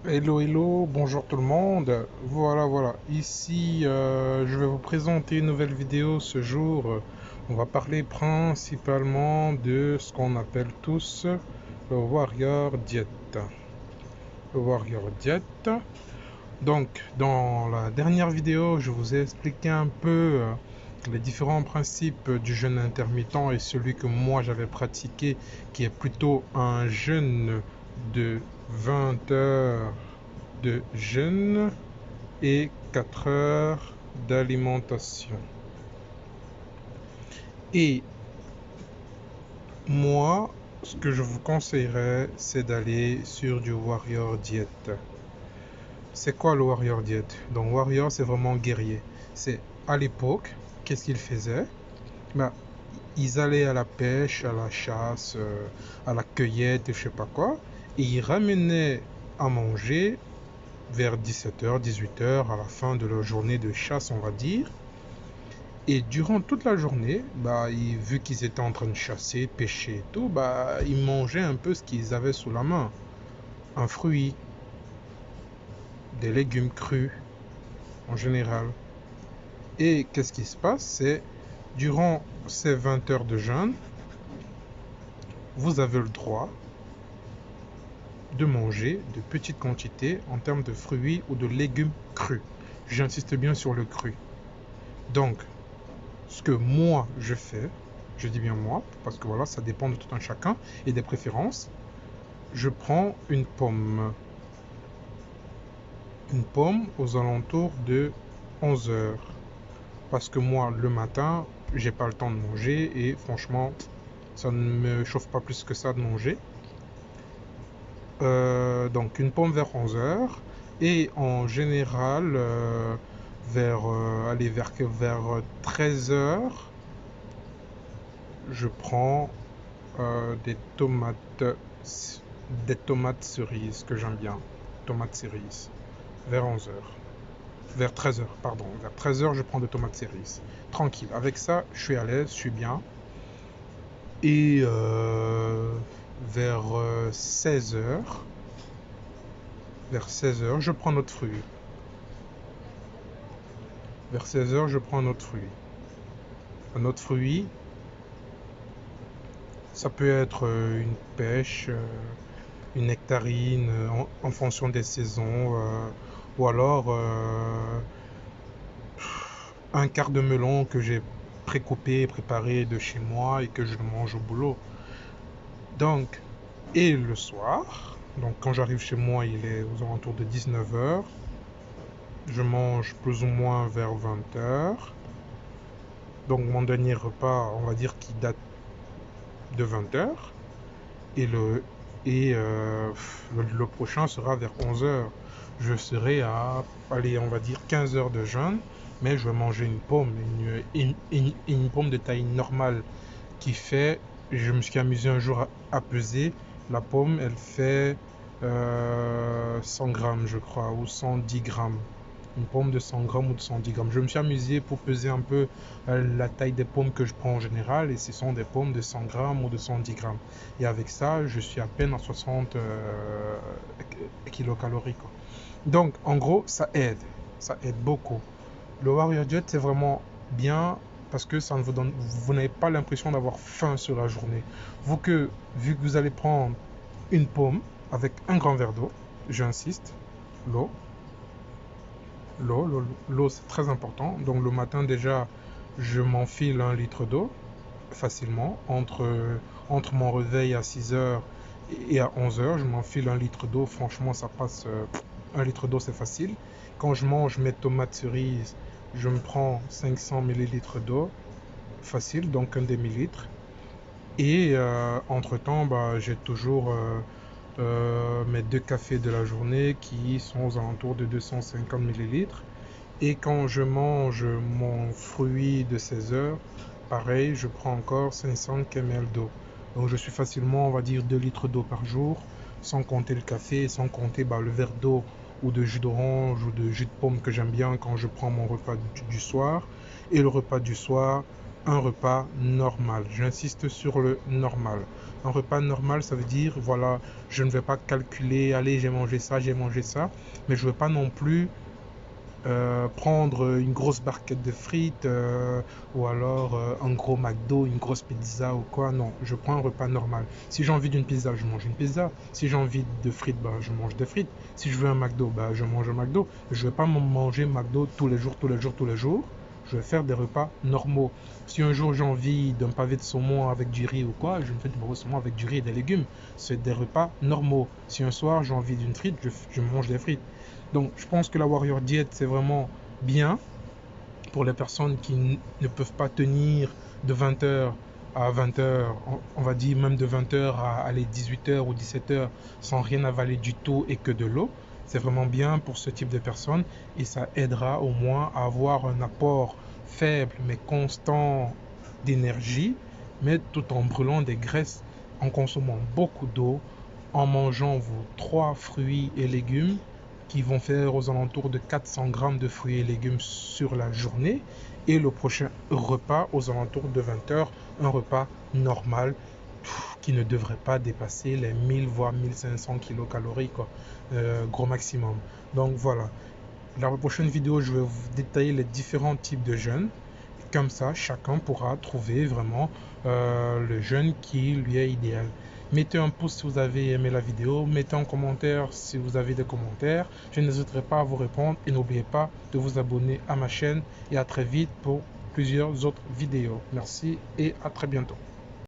Hello, hello, bonjour tout le monde. Voilà. Ici, je vais vous présenter une nouvelle vidéo ce jour. On va parler principalement de ce qu'on appelle tous le Warrior Diet. Le Warrior Diet. Donc, dans la dernière vidéo, je vous ai expliqué un peu les différents principes du jeûne intermittent et celui que moi j'avais pratiqué, qui est plutôt un jeûne de 20 heures de jeûne et 4 heures d'alimentation. Et moi, ce que je vous conseillerais, c'est d'aller sur du Warrior Diet. C'est quoi le Warrior Diet? Donc Warrior, c'est vraiment guerrier. C'est à l'époque, qu'est-ce qu'ils faisaient? Ben, ils allaient à la pêche, à la chasse, à la cueillette, je sais pas quoi, et ils ramenaient à manger vers 17 h, 18 h, à la fin de leur journée de chasse, on va dire. Et durant toute la journée, vu qu'ils étaient en train de chasser, pêcher et tout, ils mangeaient un peu ce qu'ils avaient sous la main. Un fruit, des légumes crus, en général. Et qu'est-ce qui se passe? C'est, durant ces 20 heures de jeûne, vous avez le droit de manger de petites quantités en termes de fruits ou de légumes crus. J'insiste bien sur le cru. Donc, ce que moi je fais, je dis bien moi, parce que voilà, ça dépend de tout un chacun et des préférences. Je prends une pomme. Une pomme aux alentours de 11 heures. Parce que moi, le matin, j'ai pas le temps de manger et franchement, ça ne me chauffe pas plus que ça de manger. Donc une pomme vers 11 heures. Et en général, vers 13 heures, je prends des tomates cerises que j'aime bien. Tomates cerises. Vers 11 heures. Vers 13 heures, pardon. Vers 13 heures, je prends des tomates cerises. Tranquille. Avec ça, je suis à l'aise, je suis bien. Et vers 16 heures, je prends notre fruit. Vers 16 heures, je prends un autre fruit. Un autre fruit, ça peut être une pêche, une nectarine, en fonction des saisons, ou alors un quart de melon que j'ai précoupé, préparé de chez moi et que je mange au boulot. Donc, et le soir, donc quand j'arrive chez moi, il est aux alentours de 19 heures. Je mange plus ou moins vers 20 heures. Donc mon dernier repas, on va dire qu'il date de 20 heures. Et le prochain sera vers 11 heures. Je serai à, allez, on va dire 15 heures de jeûne, mais je vais manger une pomme, une pomme de taille normale qui fait, je me suis amusé un jour à peser, la pomme, elle fait 100 grammes, je crois, ou 110 grammes. Une pomme de 100 grammes ou de 110 grammes. Je me suis amusé pour peser un peu la taille des pommes que je prends en général, et ce sont des pommes de 100 grammes ou de 110 grammes. Et avec ça, je suis à peine à 60 kilocalories, quoi. Donc, en gros, ça aide beaucoup. Le Warrior Diet, c'est vraiment bien parce que ça ne vous donne, vous n'avez pas l'impression d'avoir faim sur la journée. Vu que vous allez prendre une pomme avec un grand verre d'eau, j'insiste, l'eau, l'eau, c'est très important. Donc le matin déjà, je m'enfile 1 litre d'eau facilement. Entre mon réveil à 6 heures et à 11 heures, je m'enfile 1 litre d'eau. Franchement, ça passe. 1 litre d'eau, c'est facile. Quand je mange mes tomates cerises, je me prends 500 millilitres d'eau, facile, donc un demi-litre. Et entre-temps, j'ai toujours mes 2 cafés de la journée qui sont aux alentours de 250 millilitres. Et quand je mange mon fruit de 16 heures, pareil, je prends encore 500 ml d'eau. Donc je suis facilement, on va dire, 2 litres d'eau par jour, sans compter le café, sans compter le verre d'eau ou de jus d'orange ou de jus de pomme que j'aime bien quand je prends mon repas du soir. Et le repas du soir, un repas normal. J'insiste sur le normal. Un repas normal, ça veut dire, voilà, je ne vais pas calculer, allez, j'ai mangé ça, mais je ne veux pas non plus prendre une grosse barquette de frites ou alors un gros McDo, une grosse pizza ou quoi. Non, je prends un repas normal. Si j'ai envie d'une pizza, je mange une pizza. Si j'ai envie de frites, bah, je mange des frites. Si je veux un McDo, bah, je mange un McDo. Je ne vais pas manger McDo tous les jours, tous les jours, tous les jours. Je vais faire des repas normaux. Si un jour j'ai envie d'un pavé de saumon avec du riz ou quoi, je me fais du pavé de saumon avec du riz et des légumes. C'est des repas normaux. Si un soir j'ai envie d'une frite, je mange des frites. Donc, je pense que la Warrior Diet, c'est vraiment bien pour les personnes qui ne peuvent pas tenir de 20h à 20h, on va dire même de 20h à 18h ou 17h sans rien avaler du tout et que de l'eau. C'est vraiment bien pour ce type de personnes et ça aidera au moins à avoir un apport faible mais constant d'énergie, mais tout en brûlant des graisses, en consommant beaucoup d'eau, en mangeant vos 3 fruits et légumes qui vont faire aux alentours de 400 grammes de fruits et légumes sur la journée. Et le prochain repas aux alentours de 20h, un repas normal qui ne devrait pas dépasser les 1000 voire 1500 kilocalories, quoi, gros maximum. Donc voilà, la prochaine vidéo, je vais vous détailler les différents types de jeûnes. Comme ça, chacun pourra trouver vraiment le jeûne qui lui est idéal. Mettez un pouce si vous avez aimé la vidéo, mettez un commentaire si vous avez des commentaires. Je n'hésiterai pas à vous répondre et n'oubliez pas de vous abonner à ma chaîne et à très vite pour plusieurs autres vidéos. Merci et à très bientôt.